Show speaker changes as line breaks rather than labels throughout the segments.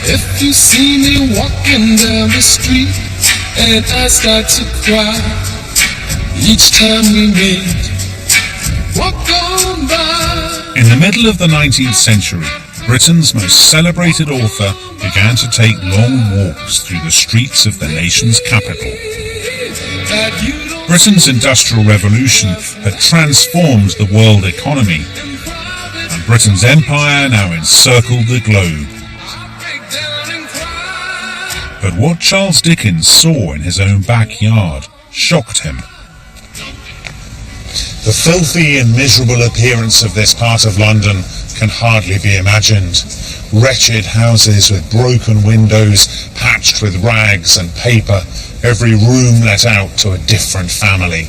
If you see me walking down the street and I start to cry each time we meet, walk on by.
In the middle of the 19th century, Britain's most celebrated author began to take long walks through the streets of the nation's capital. Britain's Industrial Revolution had transformed the world economy, and Britain's empire now encircled the globe. But what Charles Dickens saw in his own backyard shocked him.
The filthy and miserable appearance of this part of London can hardly be imagined. Wretched houses with broken windows, patched with rags and paper, every room let out to a different family.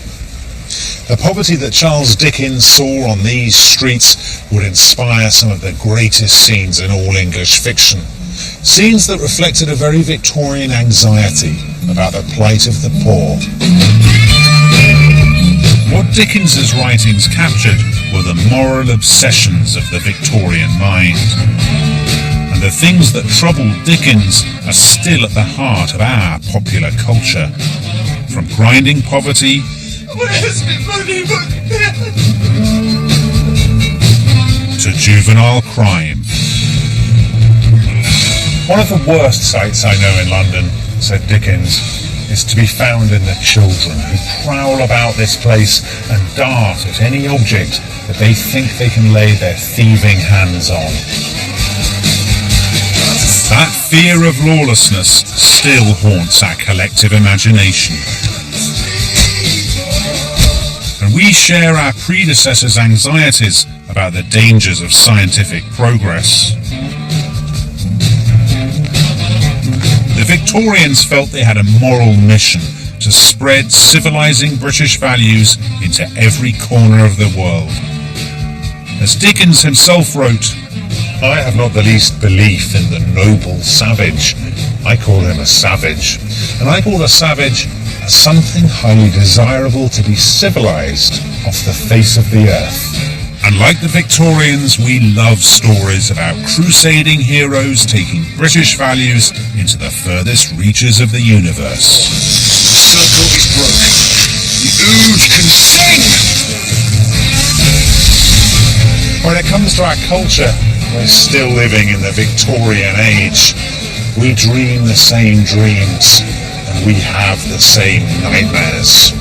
The poverty that Charles Dickens saw on these streets would inspire some of the greatest scenes in all English fiction. Scenes that reflected a very Victorian anxiety about the plight of the poor.
What Dickens's writings captured were the moral obsessions of the Victorian mind. And the things that troubled Dickens are still at the heart of our popular culture. From grinding poverty to juvenile crime.
One of the worst sights I know in London, said Dickens, is to be found in the children who prowl about this place and dart at any object that they think they can lay their thieving hands on.
That fear of lawlessness still haunts our collective imagination. And we share our predecessors' anxieties about the dangers of scientific progress. The Victorians felt they had a moral mission to spread civilizing British values into every corner of the world. As Dickens himself wrote,
I have not the least belief in the noble savage. I call him a savage. And I call a savage something highly desirable to be civilized off the face of the earth.
And like the Victorians, we love stories about crusading heroes taking British values into the furthest reaches of the universe.
The circle is broken. The ooze can sing! When it comes to our culture, we're still living in the Victorian age. We dream the same dreams, and we have the same nightmares.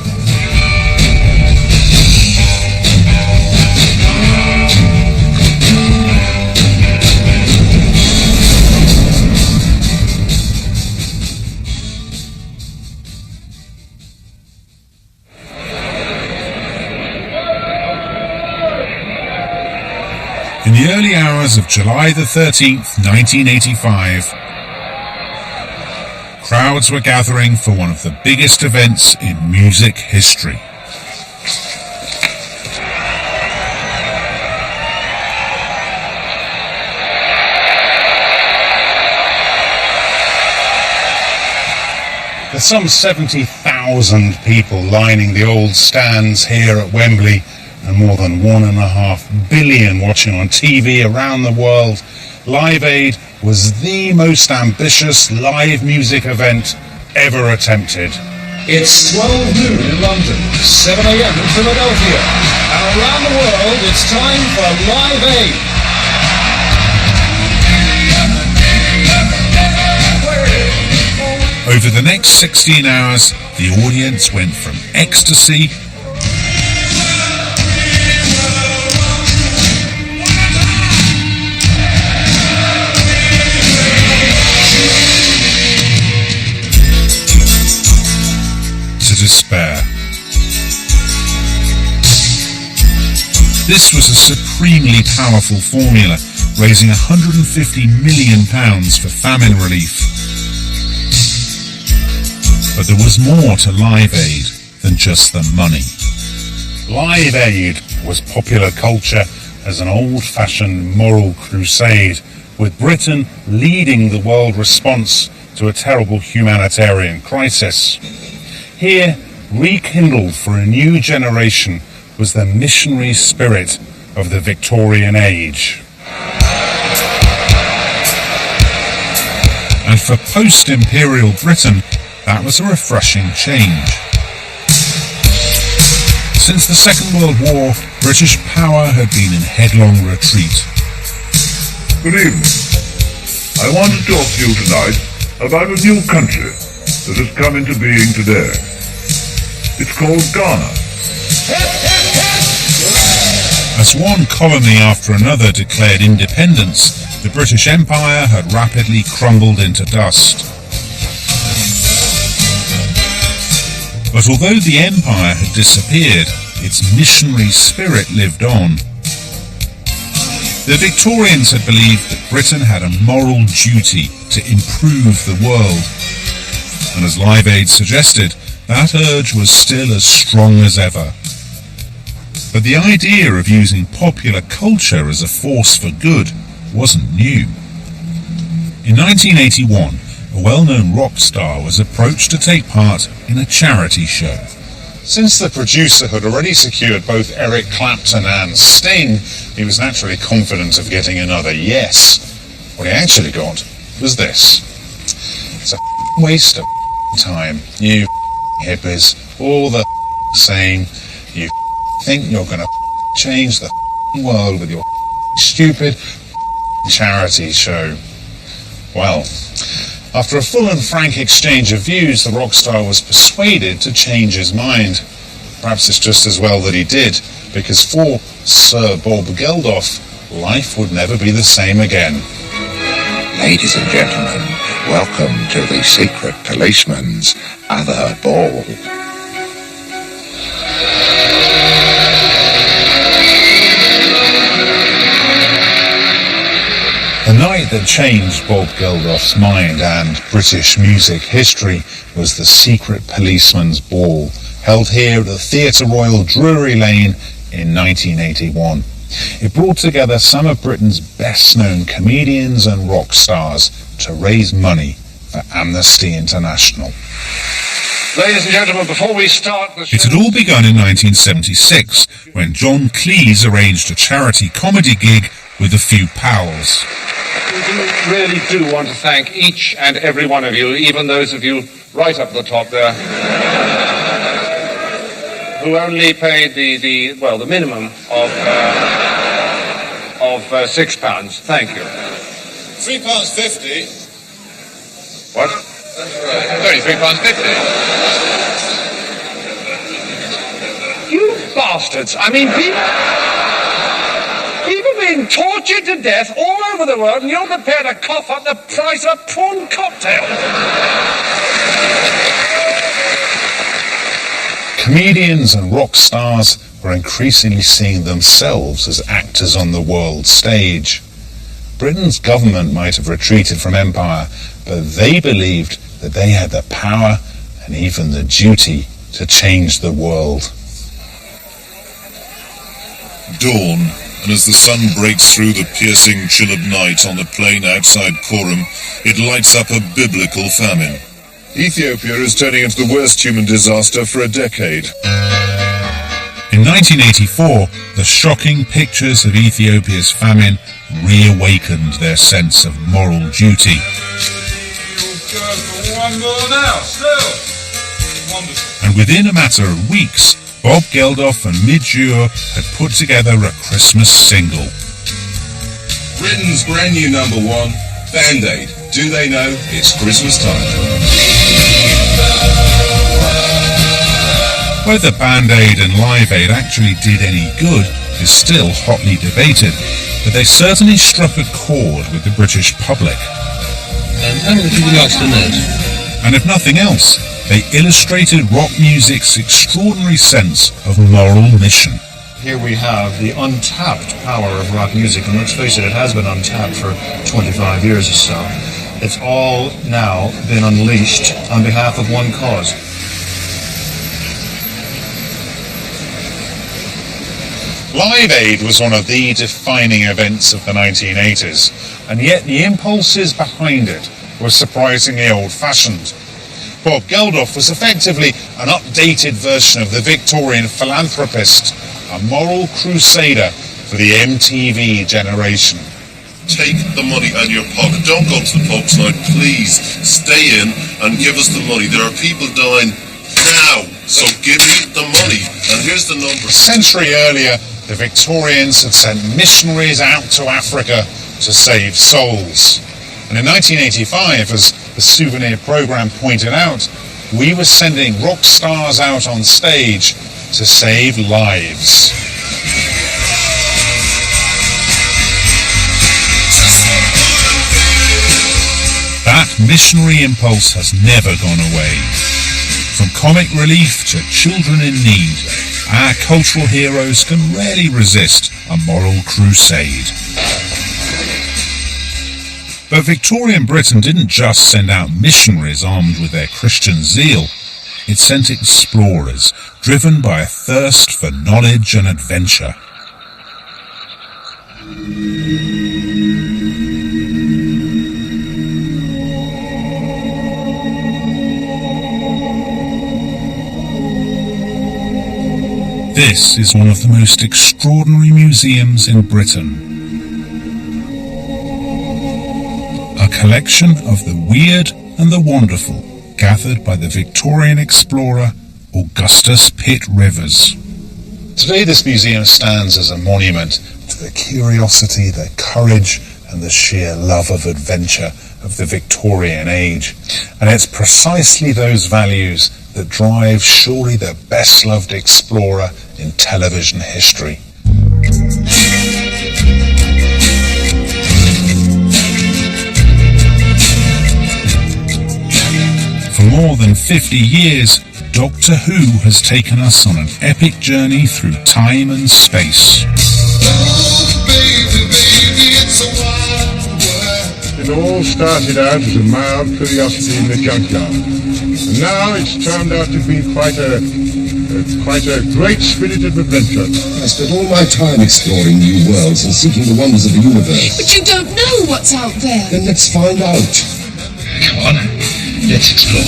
In the early hours of July the 13th, 1985, crowds were gathering for one of the biggest events in music history.
With some 70,000 people lining the old stands here at Wembley, and more than 1.5 billion watching on TV around the world, Live Aid was the most ambitious live music event ever attempted.
It's 12 noon in London, 7 a.m. in Philadelphia, and around the world it's time for Live Aid.
Over the next 16 hours, the audience went from ecstasy despair. This was a supremely powerful formula, raising £150 million for famine relief. But there was more to Live Aid than just the money.
Live Aid was popular culture as an old-fashioned moral crusade, with Britain leading the world response to a terrible humanitarian crisis. Here, rekindled for a new generation, was the missionary spirit of the Victorian age.
and for post-imperial Britain, that was a refreshing change. Since the Second World War, British power had been in headlong retreat.
Good evening. I want to talk to you tonight about a new country that has come into being today. It's called Ghana.
As one colony after another declared independence, the British Empire had rapidly crumbled into dust. But although the empire had disappeared, its missionary spirit lived on. The Victorians had believed that Britain had a moral duty to improve the world, and as Live Aid suggested, that urge was still as strong as ever. But the idea of using popular culture as a force for good wasn't new. In 1981, a well-known rock star was approached to take part in a charity show.
Since the producer had already secured both Eric Clapton and Sting, he was naturally confident of getting another yes. What he actually got was this. It's a waste of time. You hippies, all the same. You think you're going to change the world with your stupid charity show. Well, after a full and frank exchange of views, the rock star was persuaded to change his mind. Perhaps it's just as well that he did, because for Sir Bob Geldof, life would never be the same again.
Ladies and gentlemen, welcome to the Secret Policeman's Other Ball.
The night that changed Bob Geldof's mind and British music history was the Secret Policeman's Ball, held here at the Theatre Royal, Drury Lane in 1981. It brought together some of Britain's best-known comedians and rock stars to raise money for Amnesty International.
Ladies and gentlemen, before we start the show...
It had all begun in 1976, when John Cleese arranged a charity comedy gig with a few pals.
We really do want to thank each and every one of you, even those of you right up the top there, who only paid the minimum of £6. Thank you.
£3.50.
What?
It's only £3.50.
You bastards! I mean, people being tortured to death all over the world, and you're prepared to cough up the price of a prawn cocktail.
Comedians and rock stars were increasingly seeing themselves as actors on the world stage. Britain's government might have retreated from empire, but they believed that they had the power and even the duty to change the world.
Dawn, and as the sun breaks through the piercing chill of night on the plain outside Coram, it lights up a biblical famine. Ethiopia is turning into the worst human disaster for a decade.
In 1984, the shocking pictures of Ethiopia's famine reawakened their sense of moral duty. And within a matter of weeks, Bob Geldof and Midge Ure had put together a Christmas single.
Britain's brand new number one, Band-Aid. Do they know it's Christmas time?
Whether Band-Aid and Live Aid actually did any good is still hotly debated, but they certainly struck a chord with the British public.
And how would you like to know?
And if nothing else, they illustrated rock music's extraordinary sense of moral mission.
Here we have the untapped power of rock music, and let's face it, it has been untapped for 25 years or so. It's all now been unleashed on behalf of one cause.
Live Aid was one of the defining events of the 1980s, and yet the impulses behind it were surprisingly old-fashioned. Bob Geldof was effectively an updated version of the Victorian philanthropist, a moral crusader for the MTV generation.
take the money out of your pocket. Don't go to the pub tonight, please. Stay in and give us the money. There are people dying now, so give me the money. And here's the number.
A century earlier, the Victorians had sent missionaries out to Africa to save souls. And in 1985, as the Souvenir programme pointed out, we were sending rock stars out on stage to save lives.
That missionary impulse has never gone away. From comic relief to children in need, our cultural heroes can rarely resist a moral crusade. But Victorian Britain didn't just send out missionaries armed with their Christian zeal. It sent explorers, driven by a thirst for knowledge and adventure. This is one of the most extraordinary museums in Britain. A collection of the weird and the wonderful gathered by the Victorian explorer Augustus Pitt Rivers.
Today this museum stands as a monument to the curiosity, the courage and the sheer love of adventure of the Victorian age. And it's precisely those values that drive surely the best-loved explorer in television history.
For more than 50 years, Doctor Who has taken us on an epic journey through time and space.
Oh, baby, baby, it's a wild world.
It all started out as a mild curiosity in the junkyard. And now it's turned out to be quite a great spirited adventure.
I spent all my time exploring new worlds and seeking the wonders of the universe.
But you don't know what's out there.
Then let's find out.
Come on, let's explore.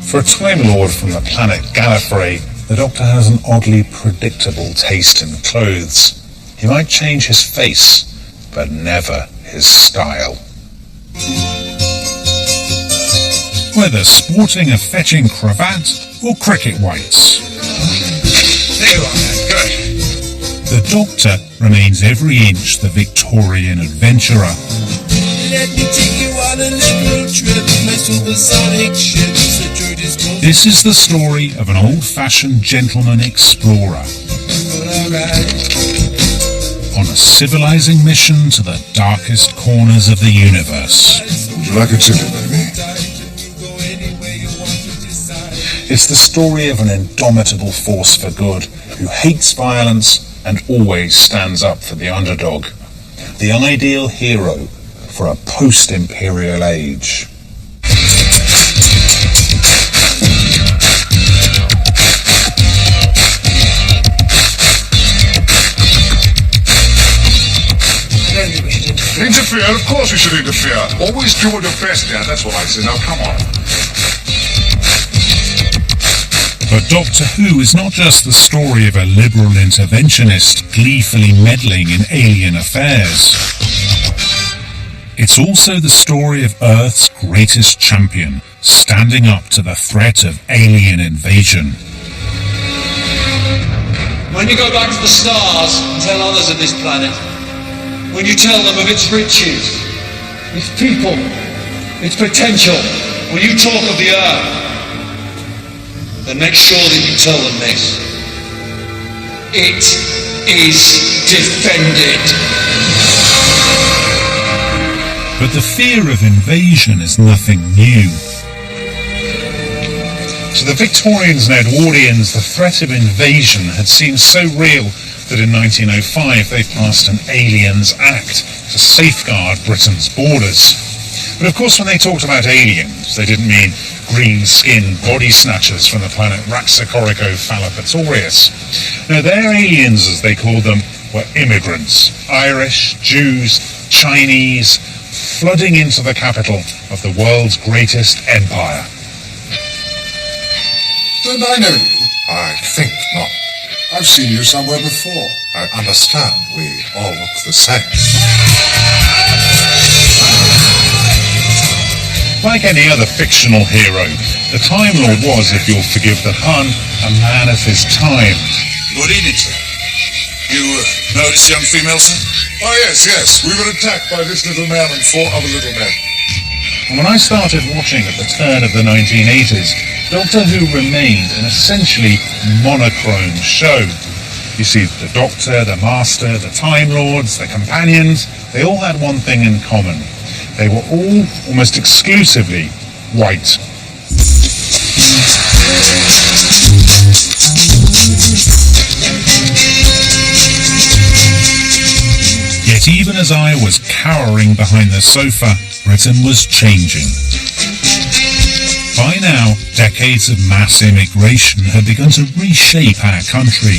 For a Time Lord from the planet Gallifrey, the Doctor has an oddly predictable taste in clothes. He might change his face, but never his style.
Whether sporting a fetching cravat or cricket whites,
There you are, man. Good.
the Doctor remains every inch the Victorian adventurer.
Let me take you on a little trip. My supersonic ship.
This is the story of an old-fashioned gentleman explorer on a civilizing mission to the darkest corners of the universe.
Would you like a ticket, baby?
It's the story of an indomitable force for good who hates violence and always stands up for the underdog. The ideal hero for a post-imperial age.
Interfere? Of course we should interfere. Always do your best, Dad. That's what I say. Now, come on.
But Doctor Who is not just the story of a liberal interventionist gleefully meddling in alien affairs. It's also the story of Earth's greatest champion, standing up to the threat of alien invasion.
When you go back to the stars and tell others of this planet, when you tell them of its riches, its people, its potential, when you talk of the Earth, then make sure that you tell them this. It is defended.
But the fear of invasion is nothing new.
To the Victorians and Edwardians, the threat of invasion had seemed so real that in 1905 they passed an Aliens Act to safeguard Britain's borders. But of course when they talked about aliens, they didn't mean green-skinned body snatchers from the planet Raxacoricofallapatorius. No, their aliens, as they called them, were immigrants, Irish, Jews, Chinese, flooding into the capital of the world's greatest empire.
Don't I know you? I think not. I've seen you somewhere before.
I understand we all look the same.
Like any other fictional hero, the Time Lord was, if you'll forgive the pun, a man of his time.
Good evening, sir. You know this young female, sir?
Oh, yes. We were attacked by this little man and 4 other little men.
And when I started watching at the turn of the 1980s, Doctor Who remained an essentially monochrome show. You see, the Doctor, the Master, the Time Lords, the Companions, they all had one thing in common. They were all almost exclusively white. Yet even as I was cowering behind the sofa, Britain was changing. By now, decades of mass immigration had begun to reshape our country.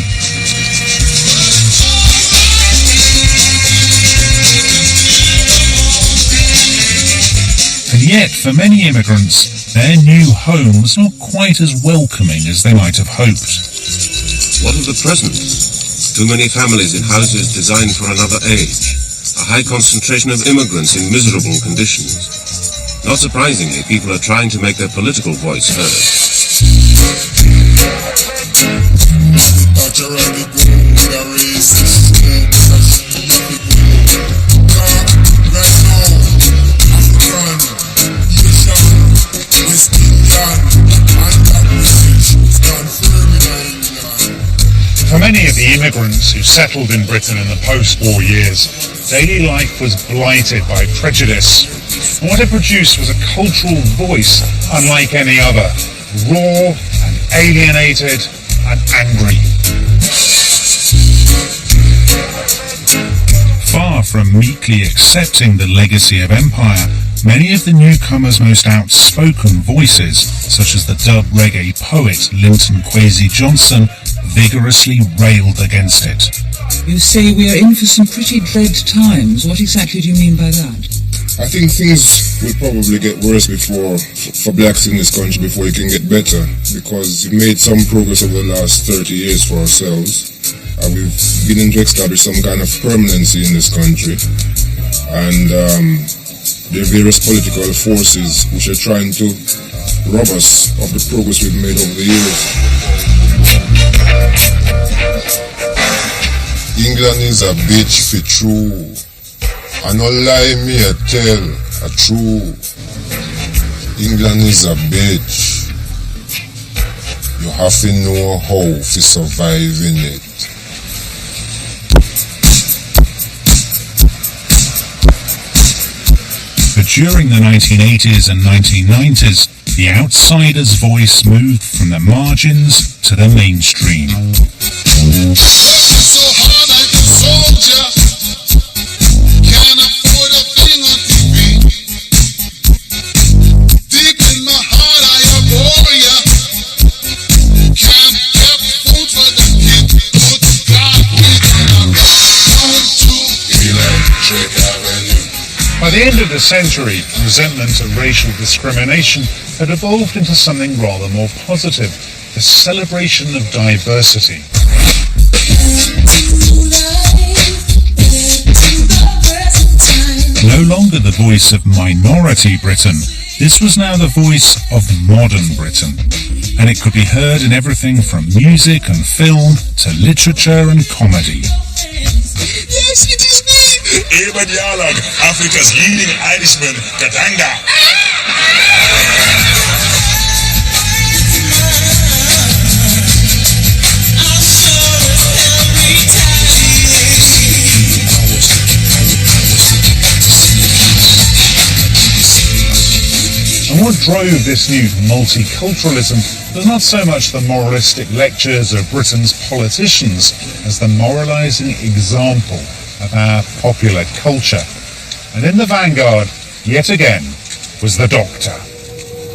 And yet, for many immigrants, their new home was not quite as welcoming as they might have hoped.
What of the present? Too many families in houses designed for another age. A high concentration of immigrants in miserable conditions. Not surprisingly, people are trying to make their political voice heard.
For many of the immigrants who settled in Britain in the post-war years, daily life was blighted by prejudice. And what it produced was a cultural voice unlike any other, raw and alienated and angry. Far from meekly accepting the legacy of empire, many of the newcomers' most outspoken voices, such as the dub reggae poet Linton Kwesi Johnson, vigorously railed against it.
You say we are in for some pretty dread times. What exactly do you mean by that?
I think things will probably get worse for blacks in this country before it can get better, because we've made some progress over the last 30 years for ourselves. We've begun to establish some kind of permanency in this country, and there are various political forces which are trying to rob us of the progress we've made over the years. England is a bitch for true. I no lie me a tell a true. England is a bitch. You have to know how to survive in it.
But during the 1980s and 1990s, the outsider's voice moved from the margins to the mainstream. By the end of the century, resentment of racial discrimination had evolved into something rather more positive, the celebration of diversity. No longer the voice of minority Britain, this was now the voice of modern Britain. And it could be heard in everything from music and film to literature and comedy.
Yes, it is me! Eva Dialog, Africa's leading Irishman, Katanga.
And what drove this new multiculturalism was not so much the moralistic lectures of Britain's politicians as the moralising example of our popular culture. And in the vanguard, yet again, was the Doctor.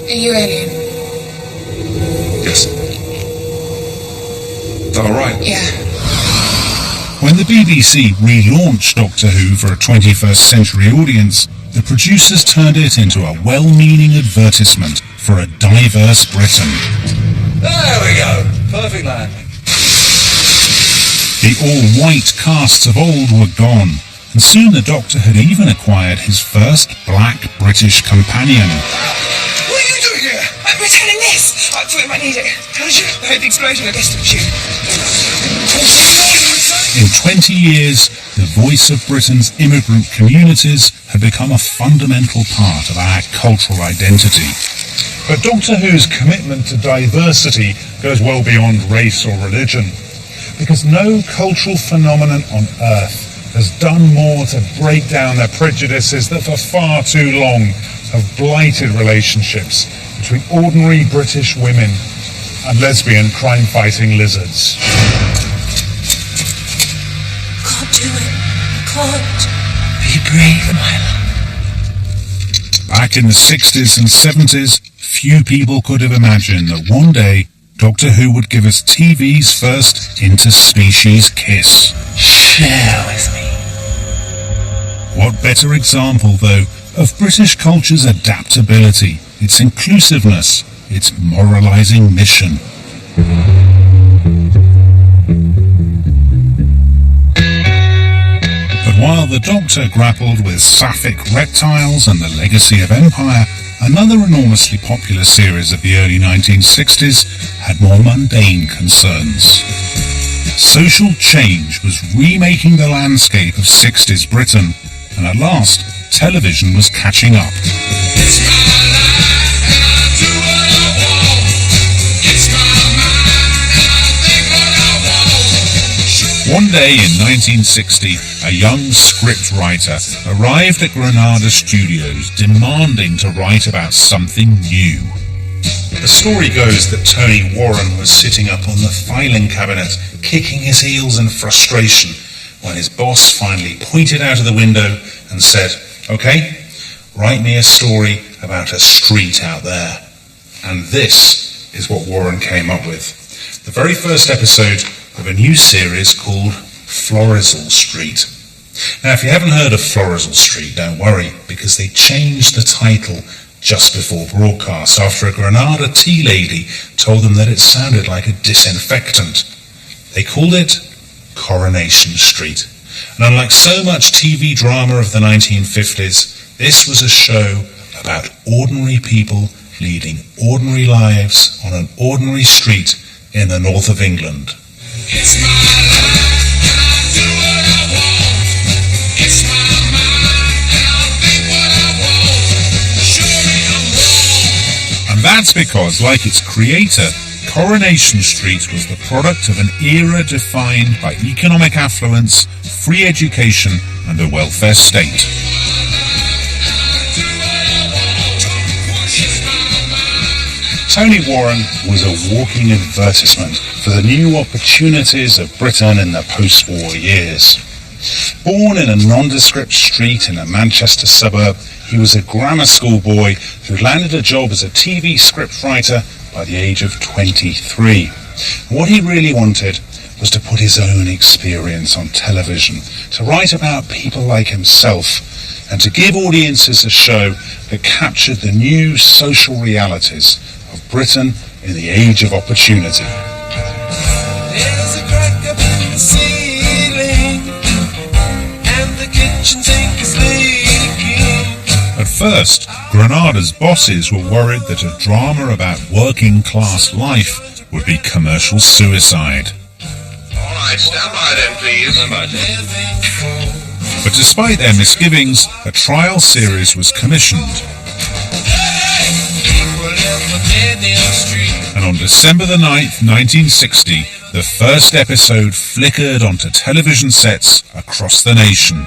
Are you alien?
Yes. All right.
Yeah.
When the BBC relaunched Doctor Who for a 21st century audience, the producers turned it into a well-meaning advertisement for a diverse Britain.
There we go. Perfect land.
The all-white casts of old were gone, and soon the Doctor had even acquired his first black British companion.
What are you doing here? I'm returning this. I thought you might need it. How did you? I heard the explosion. I guess it was you.
In 20 years, the voice of Britain's immigrant communities had become a fundamental part of our cultural identity.
But Doctor Who's commitment to diversity goes well beyond race or religion, because no cultural phenomenon on Earth has done more to break down the prejudices that for far too long have blighted relationships between ordinary British women and lesbian crime-fighting lizards.
Can't do it. Can't. Be brave, my love.
Back in the 60s and 70s, few people could have imagined that one day Doctor Who would give us TV's first interspecies kiss.
Share with me.
What better example, though, of British culture's adaptability, its inclusiveness, its moralising mission. But while the Doctor grappled with sapphic reptiles and the legacy of empire, another enormously popular series of the early 1960s had more mundane concerns. Social change was remaking the landscape of 60s Britain, and at last, television was catching up. One day in 1960, a young scriptwriter arrived at Granada Studios demanding to write about something new. The story goes that Tony Warren was sitting up on the filing cabinet, kicking his heels in frustration, when his boss finally pointed out of the window and said, "Okay, write me a story about a street out there." And this is what Warren came up with. The very first episode of a new series called Florizel Street. Now, if you haven't heard of Florizel Street, don't worry, because they changed the title just before broadcast after a Granada tea lady told them that it sounded like a disinfectant. They called it Coronation Street. And unlike so much TV drama of the 1950s, this was a show about ordinary people leading ordinary lives on an ordinary street in the north of England.
It's my life, and I'll do what I want. It's my mind, and I'll think what I want. Surely I'm wrong.
And that's because, like its creator, Coronation Street was the product of an era defined by economic affluence, free education, and a welfare state. Tony Warren was a walking advertisement for the new opportunities of Britain in the post-war years. Born in a nondescript street in a Manchester suburb, he was a grammar school boy who landed a job as a TV scriptwriter by the age of 23. What he really wanted was to put his own experience on television, to write about people like himself, and to give audiences a show that captured the new social realities of Britain in the age of opportunity.
There's a crack up in the ceiling, and the kitchen sink is leaking.
At first, Granada's bosses were worried that a drama about working class life would be commercial suicide.
All right, stand by then, please. Stand by then.
But despite their misgivings, a trial series was commissioned. And on December the 9th, 1960, the first episode flickered onto television sets across the nation.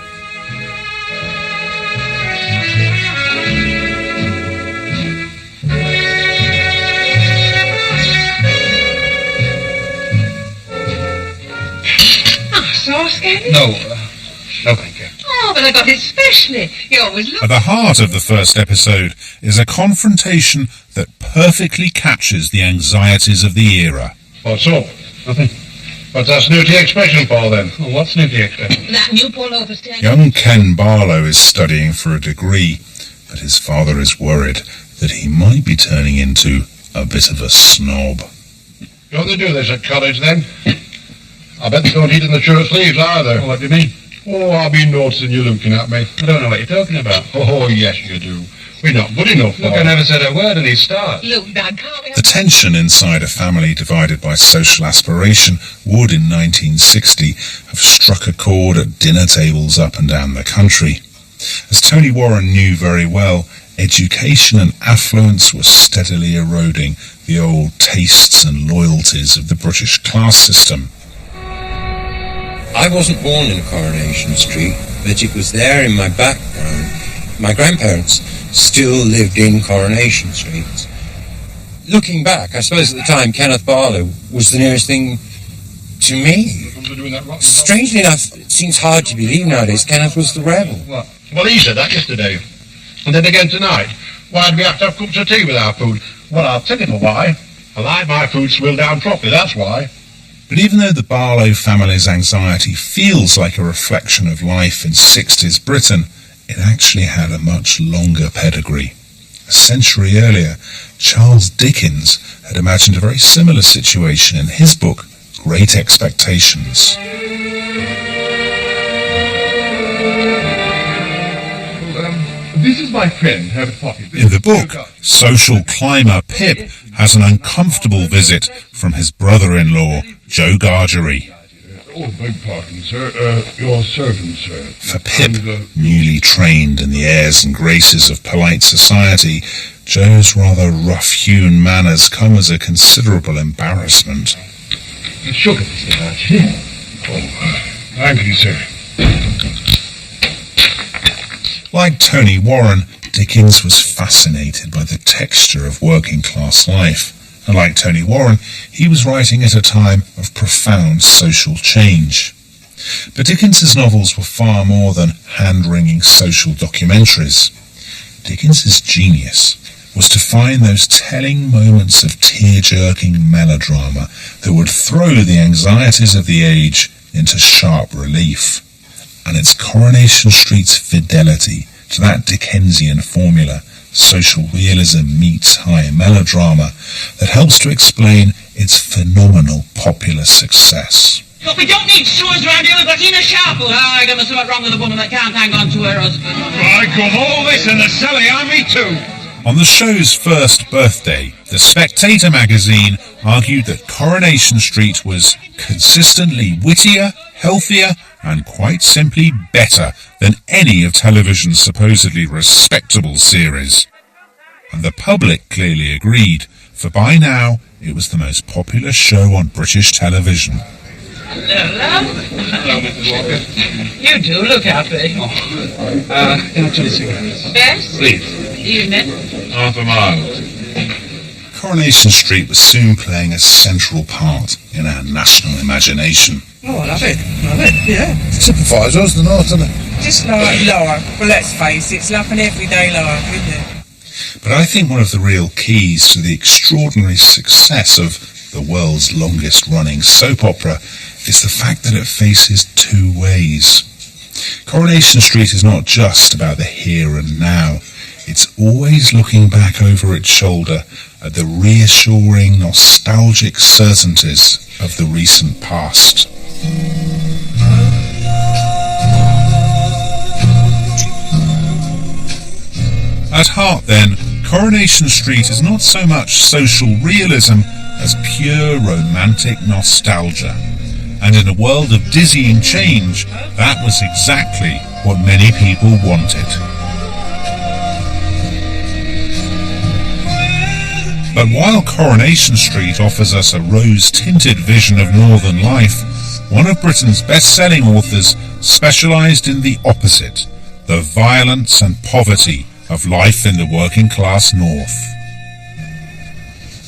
So scared?
No, no thank you.
Oh, but I got it specially. You always look...
At the heart of the first episode is a confrontation that perfectly captures the anxieties of the era.
What's up? Nothing. But that's new to the expression, Paul, then. Well, what's new to the expression?
That new Paul overstaying.
Young Ken Barlow is studying for a degree, but his father is worried that he might be turning into a bit of a snob.
Don't they do this at college, then?
I bet they don't eat in the shirt sleeves either.
What do you mean?
Oh, I've been noticing you looking at me.
I don't know what you're talking about.
Oh, yes, you do. We're not good enough.
Look, I never said a word in his start.
Look, Dad, can't we have...
The tension inside a family divided by social aspiration would, in 1960, have struck a chord at dinner tables up and down the country. As Tony Warren knew very well, education and affluence were steadily eroding the old tastes and loyalties of the British class system.
I wasn't born in Coronation Street, but it was there in my background. My grandparents still lived in Coronation Street. Looking back, I suppose at the time Kenneth Barlow was the nearest thing to me. Strangely enough, it seems hard to believe nowadays, Kenneth was the rebel.
Well, he said that yesterday. And then again tonight. Why do we have to have cups of tea with our food? Well, I'll tell you for why. I like my food swilled down properly, that's why.
But even though the Barlow family's anxiety feels like a reflection of life in 60s Britain, it actually had a much longer pedigree. A century earlier, Charles Dickens had imagined a very similar situation in his book, Great Expectations.
This is my friend, Herbert Pocket.
In the book, social climber Pip has an uncomfortable visit from his brother-in-law, Joe Gargery.
Oh, beg pardon, sir. Your servant, sir.
For Pip, newly trained in the airs and graces of polite society, Joe's rather rough-hewn manners come as a considerable embarrassment.
Sugar, Mr. March. Oh, thank you, sir.
Like Tony Warren, Dickens was fascinated by the texture of working-class life. And like Tony Warren, he was writing at a time of profound social change. But Dickens's novels were far more than hand-wringing social documentaries. Dickens's genius was to find those telling moments of tear-jerking melodrama that would throw the anxieties of the age into sharp relief. And it's Coronation Street's fidelity to that Dickensian formula, social realism meets high melodrama, that helps to explain its phenomenal popular success.
Look, we don't need sewers around here, we've got in a sharp. I got something wrong with a woman that can't hang on to her husband.
I come all this in the Sally Army too.
On the show's first birthday, The Spectator magazine argued that Coronation Street was consistently wittier, healthier, and quite simply better than any of television's supposedly respectable series. And the public clearly agreed, for by now it was the most popular show on British television.
Hello, Mrs. Walker. You do look happy.
Can I tell you cigarettes?
Yes?
Please.
Evening.
Half a mile.
Coronation Street was soon playing a central part in our national imagination.
Oh, I love it, yeah.
Typifies us, the north, doesn't it?
Just like life. Well, let's face it, it's like an everyday life, isn't it?
But I think one of the real keys to the extraordinary success of the world's longest-running soap opera is the fact that it faces two ways. Coronation Street is not just about the here and now. It's always looking back over its shoulder at the reassuring, nostalgic certainties of the recent past. At heart, then, Coronation Street is not so much social realism as pure romantic nostalgia. And in a world of dizzying change, that was exactly what many people wanted. But while Coronation Street offers us a rose-tinted vision of northern life, one of Britain's best-selling authors specialised in the opposite, the violence and poverty of life in the working-class north.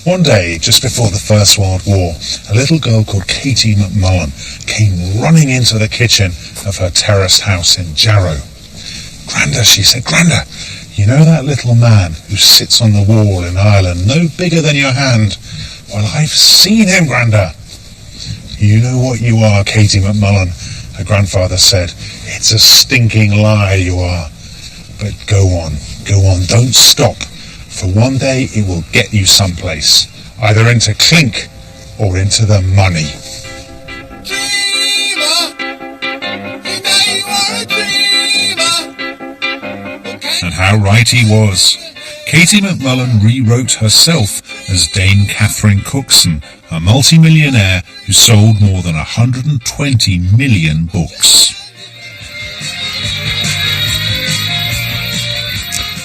One day, just before the First World War, a little girl called Katie McMullen came running into the kitchen of her terraced house in Jarrow. "Granda," she said, "Granda, you know that little man who sits on the wall in Ireland, no bigger than your hand? Well, I've seen him, Granda." "You know what you are, Katie McMullen," her grandfather said. "It's a stinking lie you are. But go on, don't stop. For one day it will get you someplace, either into clink or into the money." And how right he was. Katie McMullen rewrote herself as Dame Catherine Cookson, a multi-millionaire who sold more than 120 million books.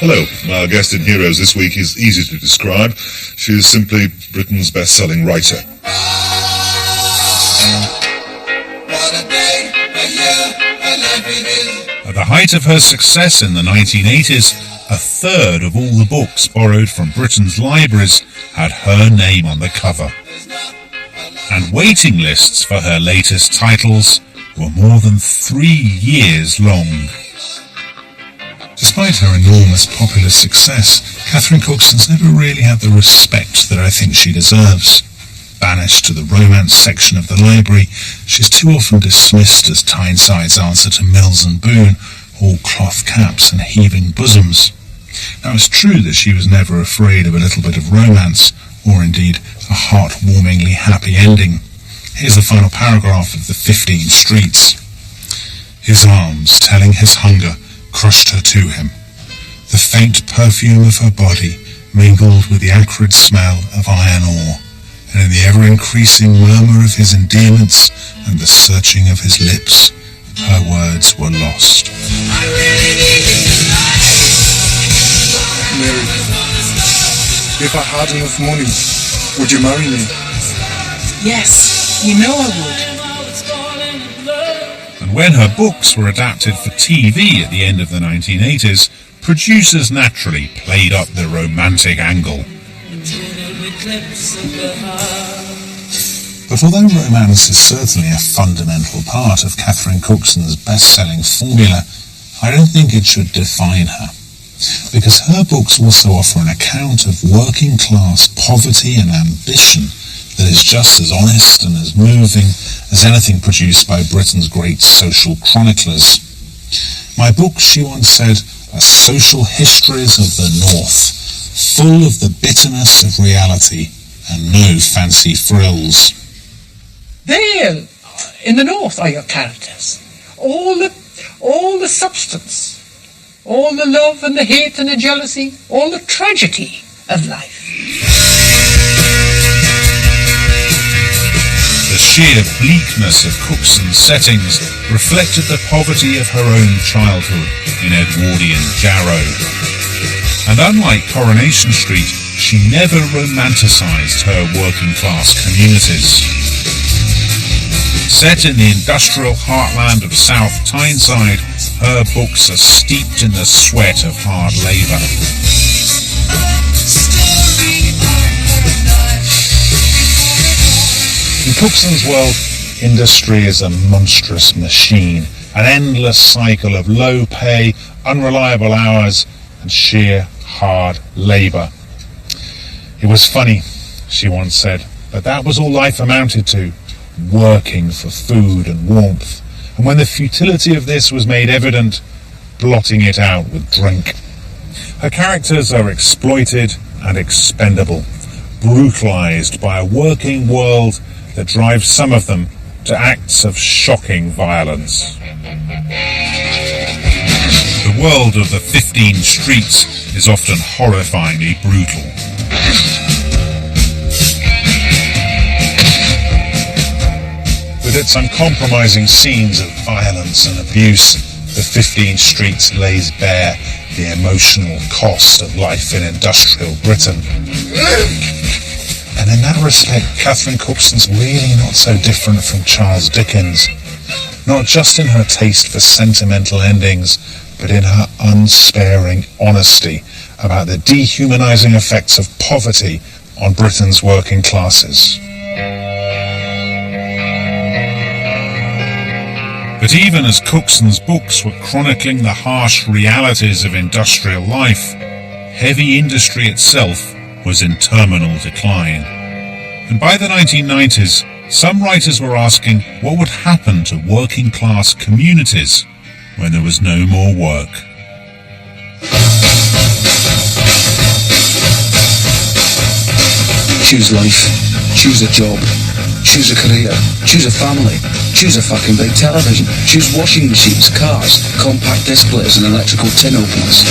Hello, our guest in Heroes this week is easy to describe. She is simply Britain's best-selling writer.
At the height of her success in the 1980s, a third of all the books borrowed from Britain's libraries had her name on the cover. And waiting lists for her latest titles were more than 3 years long.
Despite her enormous popular success, Catherine Cookson's never really had the respect that I think she deserves. Banished to the romance section of the library, she's too often dismissed as Tyneside's answer to Mills and Boon, all cloth caps and heaving bosoms. Now, it's true that she was never afraid of a little bit of romance, or indeed a heart-warmingly happy ending. Here's the final paragraph of The 15 Streets. His arms, telling his hunger, crushed her to him. The faint perfume of her body mingled with the acrid smell of iron ore, and in the ever-increasing murmur of his endearments and the searching of his lips, her words were lost.
Mary, if I had enough money, would you marry me?
Yes, you know I would.
And when her books were adapted for TV at the end of the 1980s, producers naturally played up the romantic angle.
But although romance is certainly a fundamental part of Catherine Cookson's best-selling formula, I don't think it should define her. Because her books also offer an account of working-class poverty and ambition that is just as honest and as moving as anything produced by Britain's great social chroniclers. My books, she once said, are social histories of the North, full of the bitterness of reality and no fancy frills.
There, in the North, are your characters. All the substance, all the love and the hate and the jealousy, all the tragedy of life.
The sheer bleakness of Cookson's settings reflected the poverty of her own childhood in Edwardian Jarrow. And unlike Coronation Street, she never romanticised her working-class communities. Set in the industrial heartland of South Tyneside, her books are steeped in the sweat of hard labour.
In Cookson's world, industry is a monstrous machine, an endless cycle of low pay, unreliable hours, and sheer hard labour. It was funny, she once said, but that was all life amounted to, working for food and warmth, and when the futility of this was made evident, blotting it out with drink. Her characters are exploited and expendable, brutalised by a working world that drives some of them to acts of shocking violence. The world of the 15 Streets is often horrifyingly brutal. With its uncompromising scenes of violence and abuse, the 15 Streets lays bare the emotional cost of life in industrial Britain. And in that respect, Catherine Cookson's really not so different from Charles Dickens. Not just in her taste for sentimental endings, but in her unsparing honesty about the dehumanising effects of poverty on Britain's working classes. But even as Cookson's books were chronicling the harsh realities of industrial life, heavy industry itself was in terminal decline. And by the 1990s, some writers were asking what would happen to working class communities when there was no more work.
Choose life, choose a job, choose a career, choose a family. Choose a fucking big television. Choose washing machines, cars, compact disc players and electrical tin openers.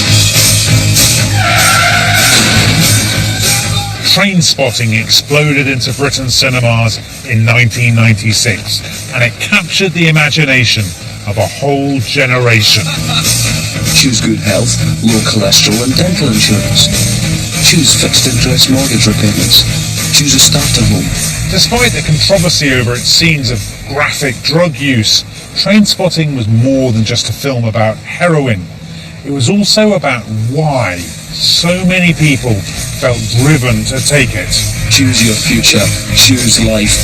Trainspotting exploded into Britain's cinemas in 1996, and it captured the imagination of a whole generation.
Choose good health, low cholesterol and dental insurance. Choose fixed interest mortgage repayments. Choose a starter home.
Despite the controversy over its scenes of graphic drug use, Trainspotting was more than just a film about heroin. It was also about why so many people felt driven to take it.
Choose your future. Choose life.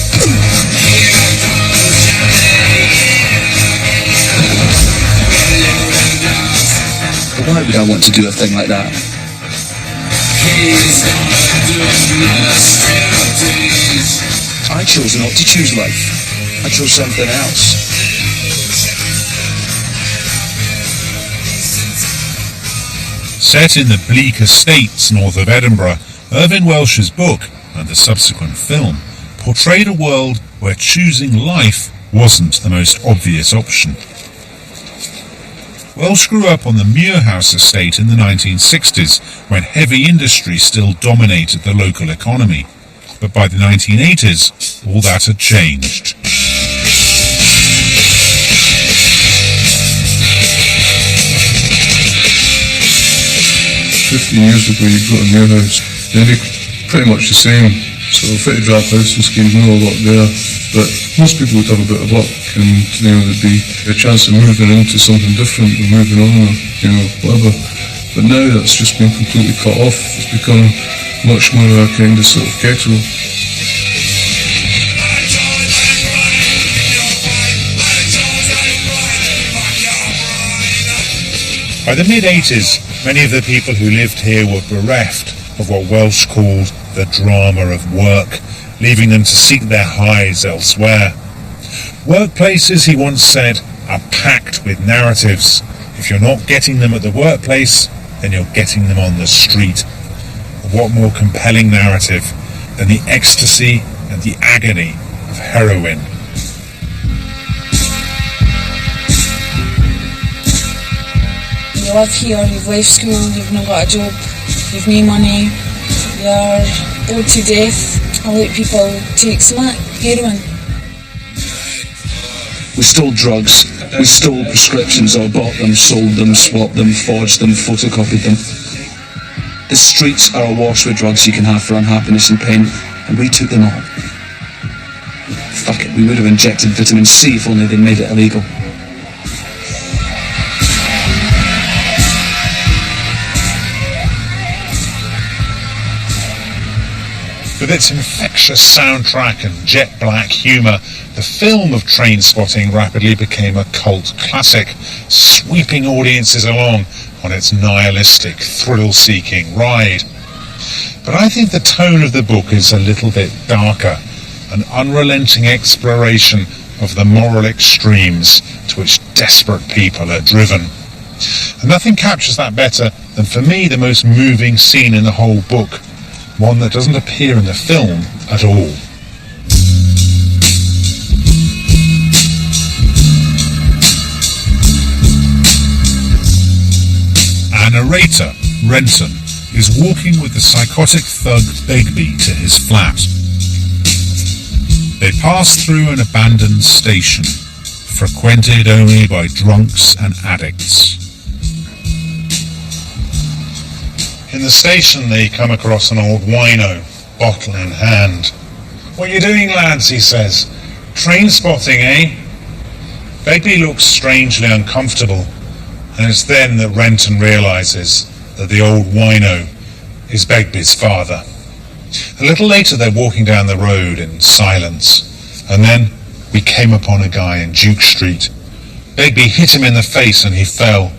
But why would I want to do a thing like that? I chose not to choose life. I chose something else.
Set in the bleak estates north of Edinburgh, Irvine Welsh's book, and the subsequent film, portrayed a world where choosing life wasn't the most obvious option. Welsh grew up on the Muirhouse estate in the 1960s, when heavy industry still dominated the local economy. But by the 1980s, all that had changed.
15 years ago you go to Muirhouse, they're pretty much the same. So fitted draft housing schemes, no luck there. But most people would have a bit of luck and there'd be a chance of moving into something different or moving on or whatever. But now that's just been completely cut off. It's become much more a kind of sort of kettle.
By the mid-80s, many of the people who lived here were bereft of what Welsh called the drama of work, leaving them to seek their highs elsewhere. Workplaces, he once said, are packed with narratives. If you're not getting them at the workplace, then you're getting them on the street. What more compelling narrative than the ecstasy and the agony of heroin?
You live here, you've left school, you've not got a job, you've no money, you're bored to death. I let people take smack, heroin.
We stole drugs, we stole prescriptions or bought them, sold them, swapped them, forged them, photocopied them. The streets are awash with drugs you can have for unhappiness and pain, and we took them all. Fuck it, we would have injected vitamin C if only they made it illegal.
With its infectious soundtrack and jet black humour, the film of Trainspotting rapidly became a cult classic, sweeping audiences along on its nihilistic, thrill-seeking ride. But I think the tone of the book is a little bit darker, an unrelenting exploration of the moral extremes to which desperate people are driven. And nothing captures that better than, for me, the most moving scene in the whole book, one that doesn't appear in the film at all. Our narrator, Renton, is walking with the psychotic thug Begbie to his flat. They pass through an abandoned station, frequented only by drunks and addicts. In the station they come across an old wino, bottle in hand. "What you doing, lads?" he says. "Trainspotting, eh?" Begbie looks strangely uncomfortable, and it's then that Renton realises that the old wino is Begbie's father. A little later they're walking down the road in silence, and then we came upon a guy in Duke Street. Begbie hit him in the face and he fell.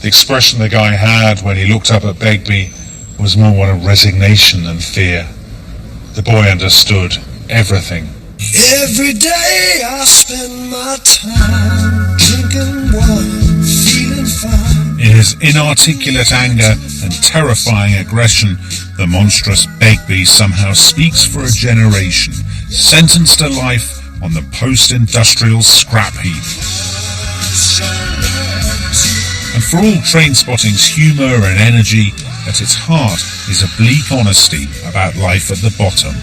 The expression the guy had when he looked up at Begbie was more one of resignation than fear. The boy understood everything.
Every day I spend my time drinking wine, feeling fine.
In his inarticulate anger and terrifying aggression, the monstrous Begbie somehow speaks for a generation, sentenced to life on the post-industrial scrap heap. And for all Trainspotting's humour and energy, at its heart is a bleak honesty about life at the bottom.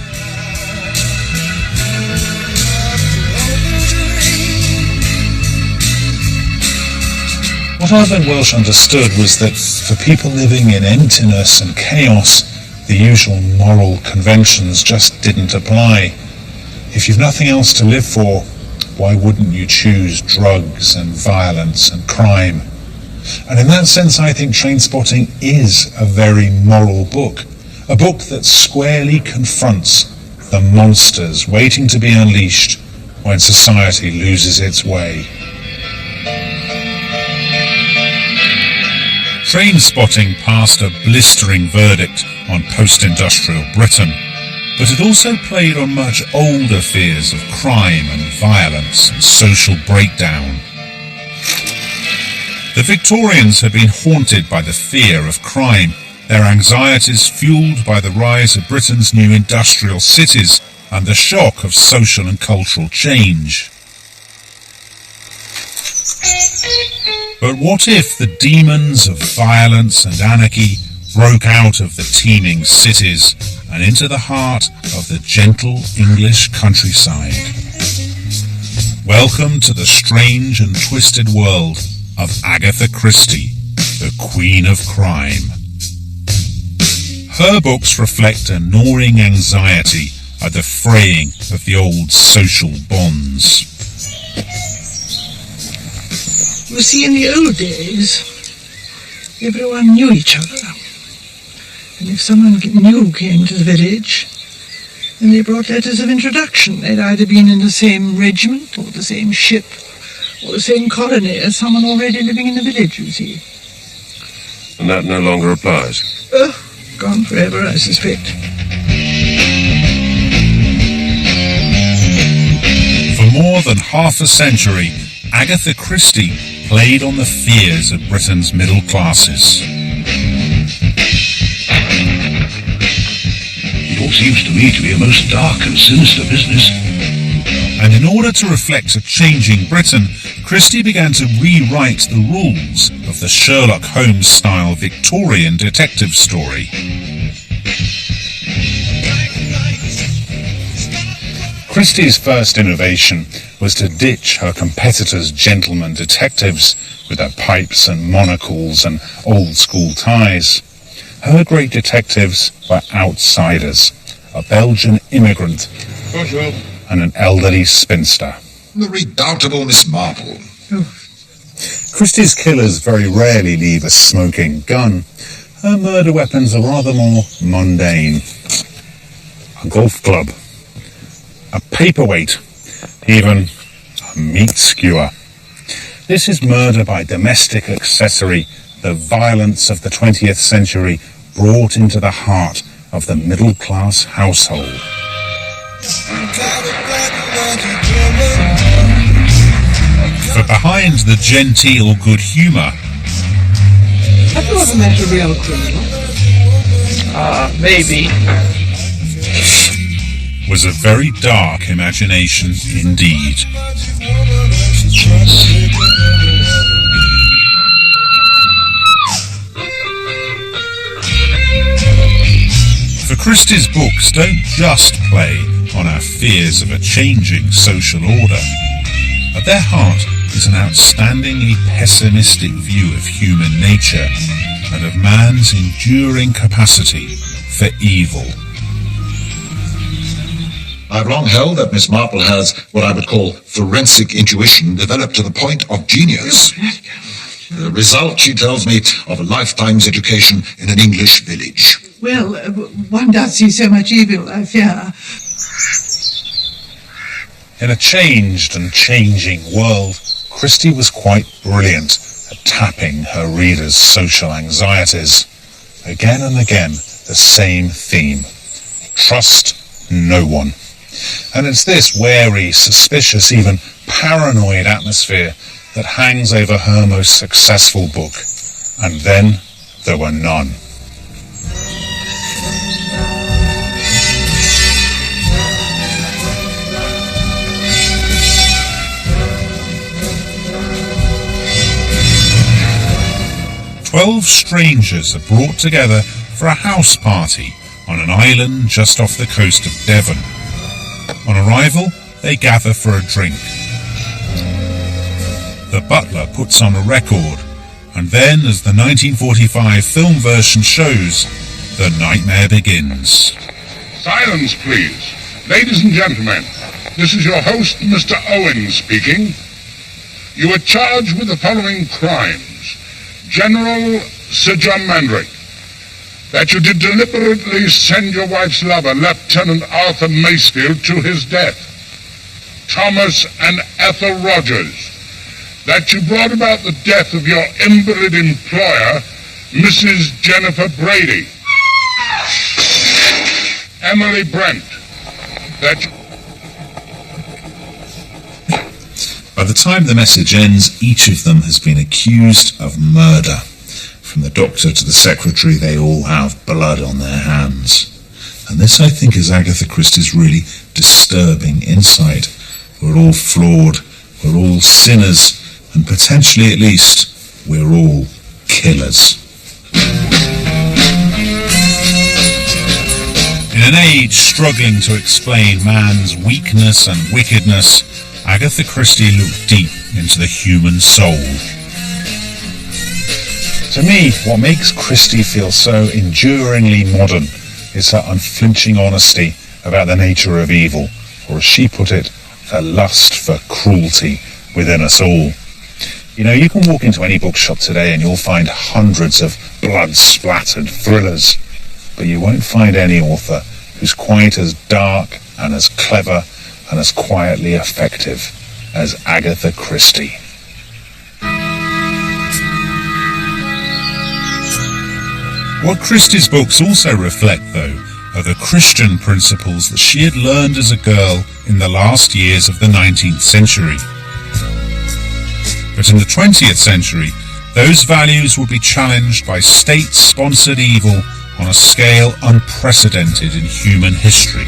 What Ivan Welsh understood was that for people living in emptiness and chaos, the usual moral conventions just didn't apply. If you've nothing else to live for, why wouldn't you choose drugs and violence and crime? And in that sense, I think Trainspotting is a very moral book. A book that squarely confronts the monsters waiting to be unleashed when society loses its way.
Trainspotting passed a blistering verdict on post-industrial Britain, but it also played on much older fears of crime and violence and social breakdown. The Victorians had been haunted by the fear of crime, their anxieties fueled by the rise of Britain's new industrial cities and the shock of social and cultural change. But what if the demons of violence and anarchy broke out of the teeming cities and into the heart of the gentle English countryside? Welcome to the strange and twisted world of Agatha Christie, the Queen of Crime. Her books reflect a gnawing anxiety at the fraying of the old social bonds.
You see, in the old days, everyone knew each other. And if someone new came to the village, then they brought letters of introduction. They'd either been in the same regiment, or the same ship, or the same colony as someone already living in the village, you see.
And that no longer applies?
Gone forever, I suspect.
For more than half a century, Agatha Christie played on the fears of Britain's middle classes.
It all seems to me to be a most dark and sinister business.
And in order to reflect a changing Britain, Christie began to rewrite the rules of the Sherlock Holmes-style Victorian detective story.
Christie's first innovation was to ditch her competitors' gentlemen detectives with their pipes and monocles and old-school ties. Her great detectives were outsiders, a Belgian immigrant
Bonjour.
and an elderly spinster.
The redoubtable Miss Marple.
Christie's killers very rarely leave a smoking gun. Her murder weapons are rather more mundane. A golf club, a paperweight, even a meat skewer. This is murder by domestic accessory, the violence of the 20th century brought into the heart of the middle-class household.
For behind the genteel good humour
Have you ever met a real criminal? Maybe.
was a very dark imagination indeed. For Christie's books don't just play on our fears of a changing social order. At their heart is an outstandingly pessimistic view of human nature and of man's enduring capacity for evil.
I've long held that Miss Marple has what I would call forensic intuition developed to the point of genius. The result, she tells me, of a lifetime's education in an English village.
Well, one does see so much evil, I fear.
In a changed and changing world, Christie was quite brilliant at tapping her readers' social anxieties. Again and again, the same theme. Trust no one. And it's this wary, suspicious, even paranoid atmosphere that hangs over her most successful book. And then there were none.
12 strangers are brought together for a house party on an island just off the coast of Devon. On arrival, they gather for a drink. The butler puts on a record, and then, as the 1945 film version shows, the nightmare begins.
Silence, please. Ladies and gentlemen, this is your host, Mr. Owen, speaking. You are charged with the following crimes. General Sir John Mandrake, that you did deliberately send your wife's lover, Lieutenant Arthur Macefield, to his death. Thomas and Ethel Rogers, that you brought about the death of your invalid employer, Mrs. Jennifer Brady. Emily Brent, that you...
By the time the message ends, each of them has been accused of murder. From the doctor to the secretary, they all have blood on their hands. And this, I think, is Agatha Christie's really disturbing insight. We're all flawed, we're all sinners, and potentially at least, we're all killers. In an age struggling to explain man's weakness and wickedness, Agatha Christie looked deep into the human soul.
To me, what makes Christie feel so enduringly modern is her unflinching honesty about the nature of evil, or as she put it, the lust for cruelty within us all. You know, you can walk into any bookshop today and you'll find hundreds of blood-splattered thrillers, but you won't find any author who's quite as dark and as clever and as quietly effective as Agatha Christie.
What Christie's books also reflect, though, are the Christian principles that she had learned as a girl in the last years of the 19th century. But in the 20th century, those values would be challenged by state-sponsored evil on a scale unprecedented in human history.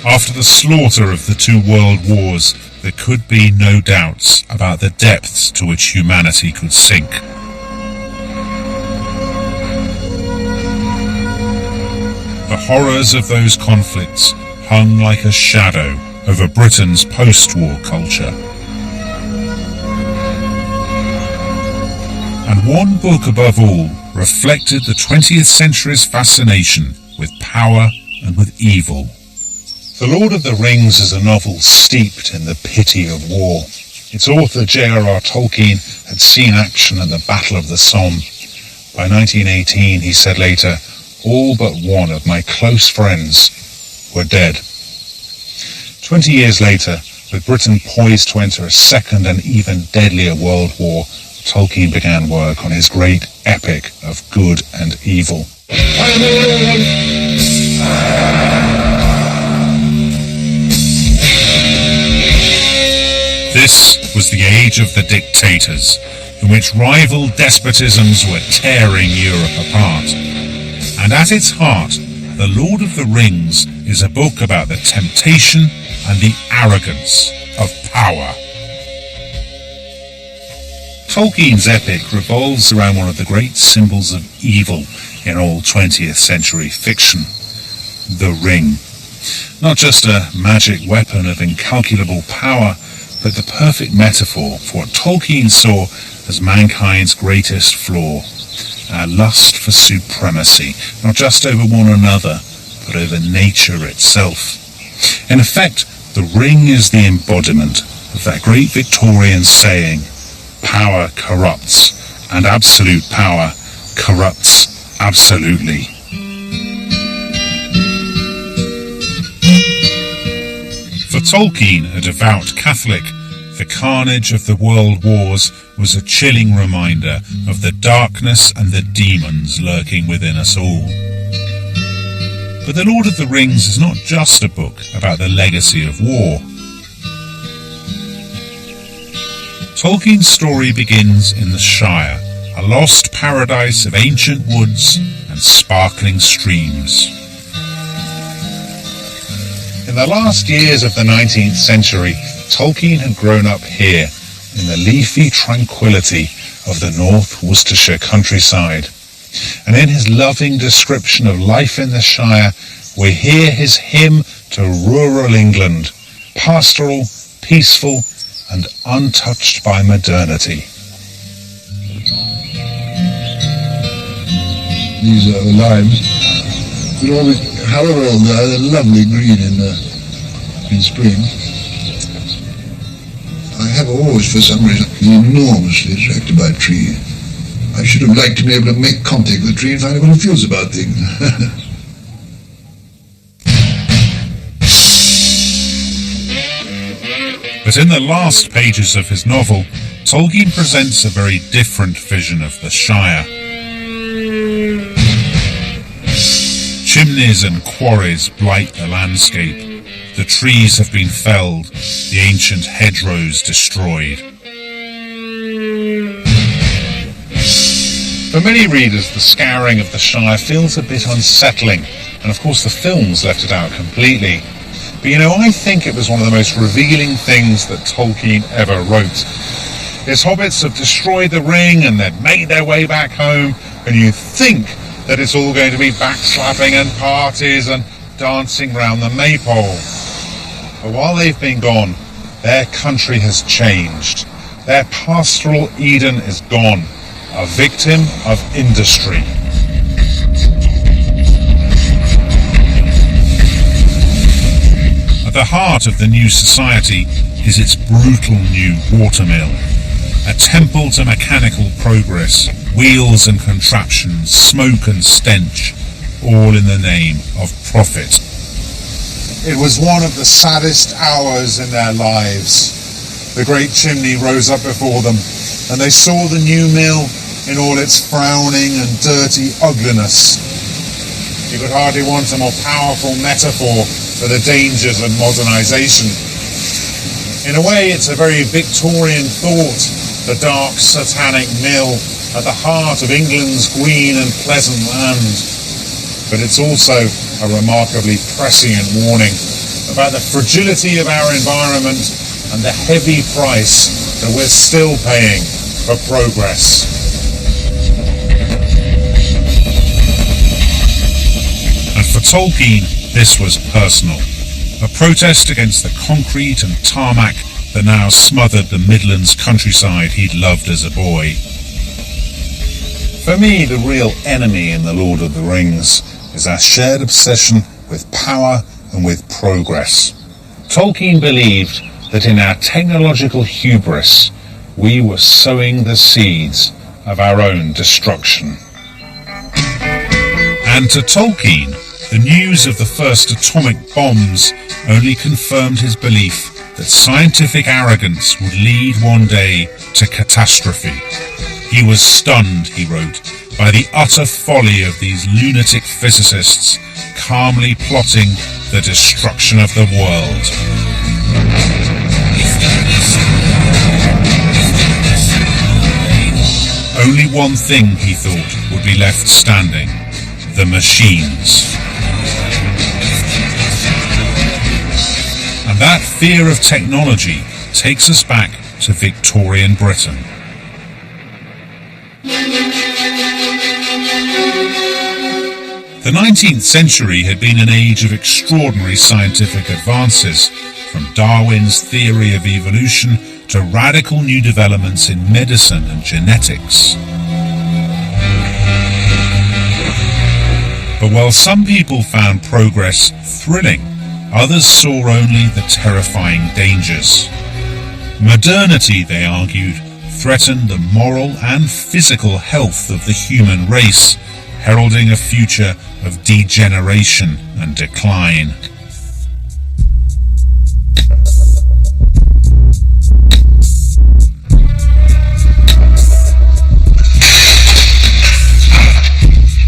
After the slaughter of the two world wars, there could be no doubts about the depths to which humanity could sink. The horrors of those conflicts hung like a shadow over Britain's post-war culture. And one book above all reflected the 20th century's fascination with power and with evil.
The Lord of the Rings is a novel steeped in the pity of war. Its author, J.R.R. Tolkien, had seen action at the Battle of the Somme. By 1918, he said later, all but one of my close friends were dead. 20 years later, with Britain poised to enter a second and even deadlier world war, Tolkien began work on his great epic of good and evil.
This was the age of the dictators, in which rival despotisms were tearing Europe apart. And at its heart, The Lord of the Rings is a book about the temptation and the arrogance of power. Tolkien's epic revolves around one of the great symbols of evil in all 20th century fiction, the ring. Not just a magic weapon of incalculable power, but the perfect metaphor for what Tolkien saw as mankind's greatest flaw, our lust for supremacy, not just over one another, but over nature itself. In effect, the ring is the embodiment of that great Victorian saying, power corrupts, and absolute power corrupts absolutely. For Tolkien, a devout Catholic, the carnage of the world wars was a chilling reminder of the darkness and the demons lurking within us all. But The Lord of the Rings is not just a book about the legacy of war. Tolkien's story begins in the Shire, a lost paradise of ancient woods and sparkling streams.
In the last years of the 19th century, Tolkien had grown up here, in the leafy tranquility of the North Worcestershire countryside. And in his loving description of life in the Shire, we hear his hymn to rural England, pastoral, peaceful, and untouched by modernity.
These are the limes. However, they're lovely green in spring. I have always, for some reason, been enormously attracted by a tree. I should have liked to be able to make contact with the tree and find out what it feels about things.
But in the last pages of his novel, Tolkien presents a very different vision of the Shire. Chimneys and quarries blight the landscape. The trees have been felled, the ancient hedgerows destroyed.
For many readers, the scouring of the Shire feels a bit unsettling, and of course the films left it out completely. But you know, I think it was one of the most revealing things that Tolkien ever wrote. His hobbits have destroyed the ring and they've made their way back home, and you think that it's all going to be backslapping and parties and dancing round the maypole. But while they've been gone, their country has changed. Their pastoral Eden is gone, a victim of industry.
At the heart of the new society is its brutal new watermill, a temple to mechanical progress, wheels and contraptions, smoke and stench, all in the name of profit.
It was one of the saddest hours in their lives. The great chimney rose up before them, and they saw the new mill in all its frowning and dirty ugliness. You could hardly want a more powerful metaphor for the dangers of modernisation. In a way, it's a very Victorian thought, the dark satanic mill at the heart of England's green and pleasant land. But it's also a remarkably prescient warning about the fragility of our environment and the heavy price that we're still paying for progress.
And for Tolkien, this was personal. A protest against the concrete and tarmac that now smothered the Midlands countryside he'd loved as a boy.
For me, the real enemy in The Lord of the Rings is our shared obsession with power and with progress. Tolkien believed that in our technological hubris, we were sowing the seeds of our own destruction.
And to Tolkien, the news of the first atomic bombs only confirmed his belief that scientific arrogance would lead one day to catastrophe. He was stunned, he wrote, by the utter folly of these lunatic physicists calmly plotting the destruction of the world. Only one thing, he thought, would be left standing: the machines. And that fear of technology takes us back to Victorian Britain. The 19th century had been an age of extraordinary scientific advances, from Darwin's theory of evolution to radical new developments in medicine and genetics. But while some people found progress thrilling, others saw only the terrifying dangers. Modernity, they argued, threatened the moral and physical health of the human race, heralding a future of degeneration and decline.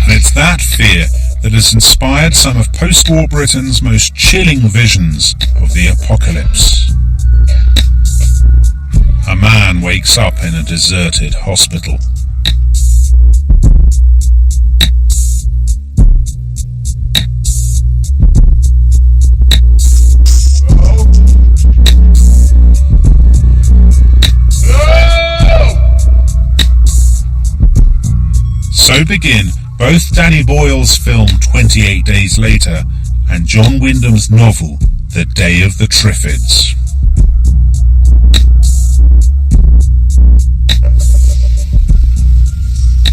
And it's that fear that has inspired some of post-war Britain's most chilling visions of the apocalypse. A man wakes up in a deserted hospital. So begin both Danny Boyle's film 28 Days Later and John Wyndham's novel The Day of the Triffids.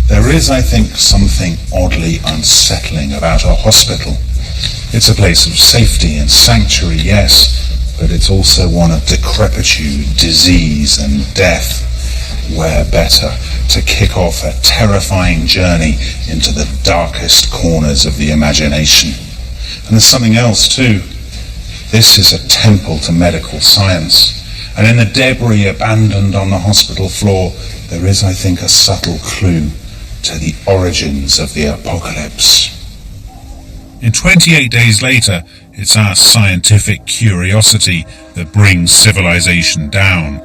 There is, I think, something oddly unsettling about a hospital. It's a place of safety and sanctuary, yes, but it's also one of decrepitude, disease and death. Where better to kick off a terrifying journey into the darkest corners of the imagination. And there's something else too. This is a temple to medical science, and in the debris abandoned on the hospital floor, there is, I think, a subtle clue to the origins of the apocalypse.
In 28 Days Later, it's our scientific curiosity that brings civilization down.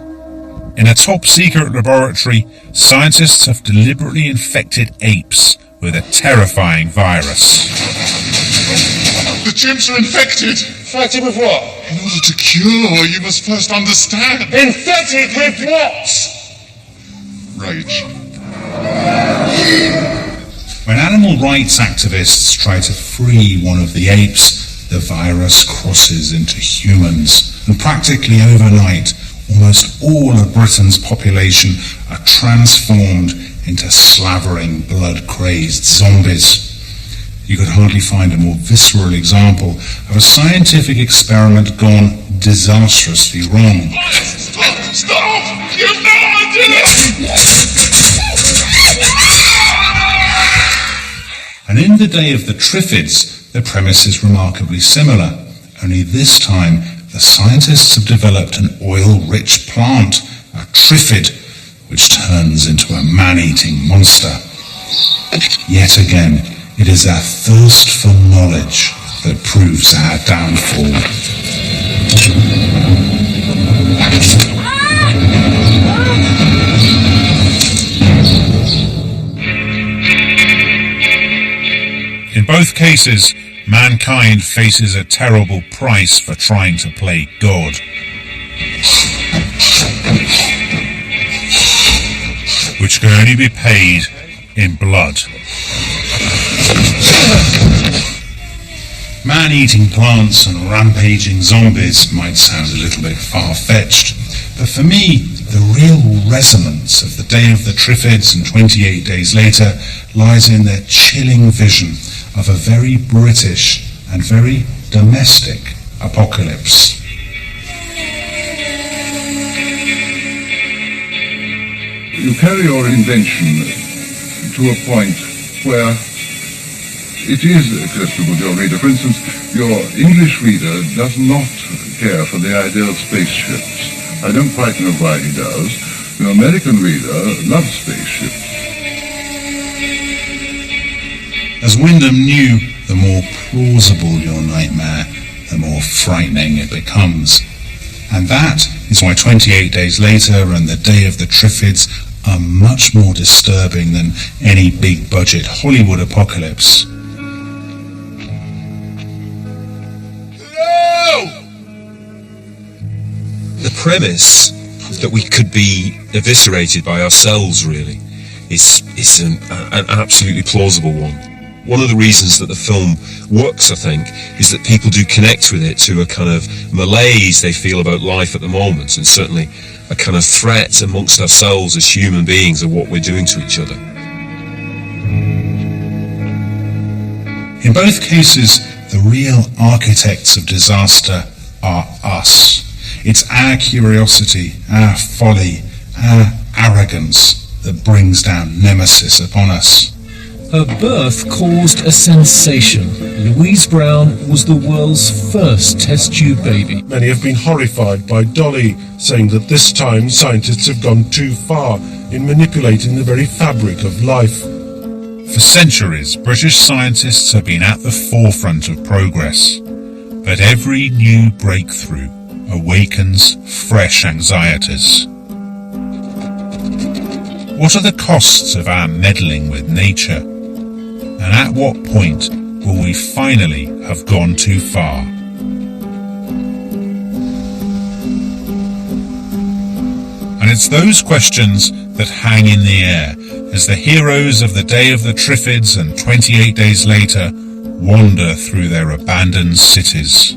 In a top-secret laboratory, scientists have deliberately infected apes with a terrifying virus.
The chimps are infected.
Infected with what?
In order to cure, you must first understand.
Infected with what?
Rage.
When animal rights activists try to free one of the apes, the virus crosses into humans, and practically overnight, almost all of Britain's population are transformed into slavering, blood-crazed zombies. You could hardly find a more visceral example of a scientific experiment gone disastrously wrong.
Stop! Stop! You've no idea!
And in The Day of the Triffids, the premise is remarkably similar, only this time the scientists have developed an oil-rich plant, a triffid, which turns into a man-eating monster. Yet again, it is our thirst for knowledge that proves our downfall.
In both cases, mankind faces a terrible price for trying to play God. Which can only be paid in blood.
Man-eating plants and rampaging zombies might sound a little bit far-fetched, but for me, the real resonance of The Day of the Triffids and 28 Days Later lies in their chilling vision of a very British and very domestic apocalypse.
You carry your invention to a point where it is accessible to your reader. For instance, your English reader does not care for the idea of spaceships. I don't quite know why he does. Your American reader loves spaceships.
As Wyndham knew, the more plausible your nightmare, the more frightening it becomes. And that is why 28 Days Later and The Day of the Triffids are much more disturbing than any big-budget Hollywood apocalypse.
The premise that we could be eviscerated by ourselves, really, is an absolutely plausible one. One of the reasons that the film works, I think, is that people do connect with it to a kind of malaise they feel about life at the moment, and certainly a kind of threat amongst ourselves as human beings of what we're doing to each other.
In both cases, the real architects of disaster are us. It's our curiosity, our folly, our arrogance that brings down Nemesis upon us.
Her birth caused a sensation. Louise Brown was the world's first test tube baby.
Many have been horrified by Dolly saying that this time scientists have gone too far in manipulating the very fabric of life.
For centuries, British scientists have been at the forefront of progress. But every new breakthrough awakens fresh anxieties. What are the costs of our meddling with nature? And at what point will we finally have gone too far? And it's those questions that hang in the air as the heroes of the Day of the Triffids and 28 Days Later wander through their abandoned cities.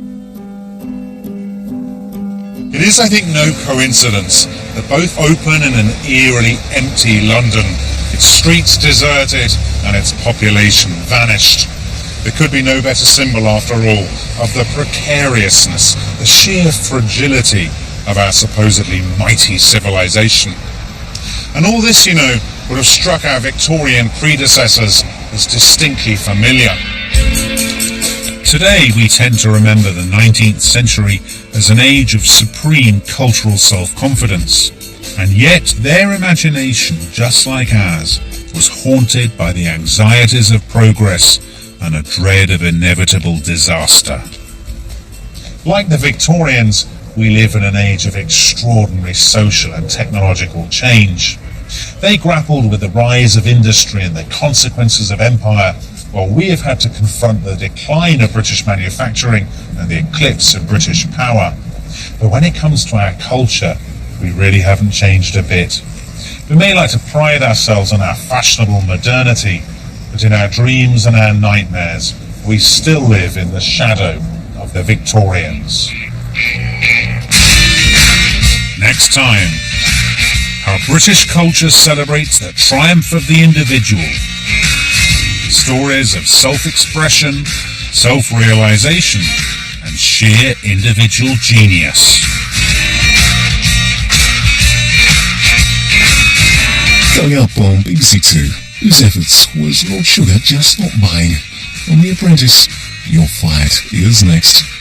It is, I think, no coincidence that both open in an eerily empty London, its streets deserted and its population vanished. There could be no better symbol, after all, of the precariousness, the sheer fragility of our supposedly mighty civilization. And all this, you know, would have struck our Victorian predecessors as distinctly familiar.
Today we tend to remember the 19th century as an age of supreme cultural self-confidence, and yet their imagination, just like ours, was haunted by the anxieties of progress and a dread of inevitable disaster.
Like the Victorians, we live in an age of extraordinary social and technological change. They grappled with the rise of industry and the consequences of empire, while we have had to confront the decline of British manufacturing and the eclipse of British power. But when it comes to our culture, we really haven't changed a bit. We may like to pride ourselves on our fashionable modernity, but in our dreams and our nightmares, we still live in the shadow of the Victorians.
Next time, how British culture celebrates the triumph of the individual. Stories of self-expression, self-realization, and sheer individual genius.
Coming up on BBC Two, whose efforts was Lord Sugar just not buying? On The Apprentice, You're Fired is next.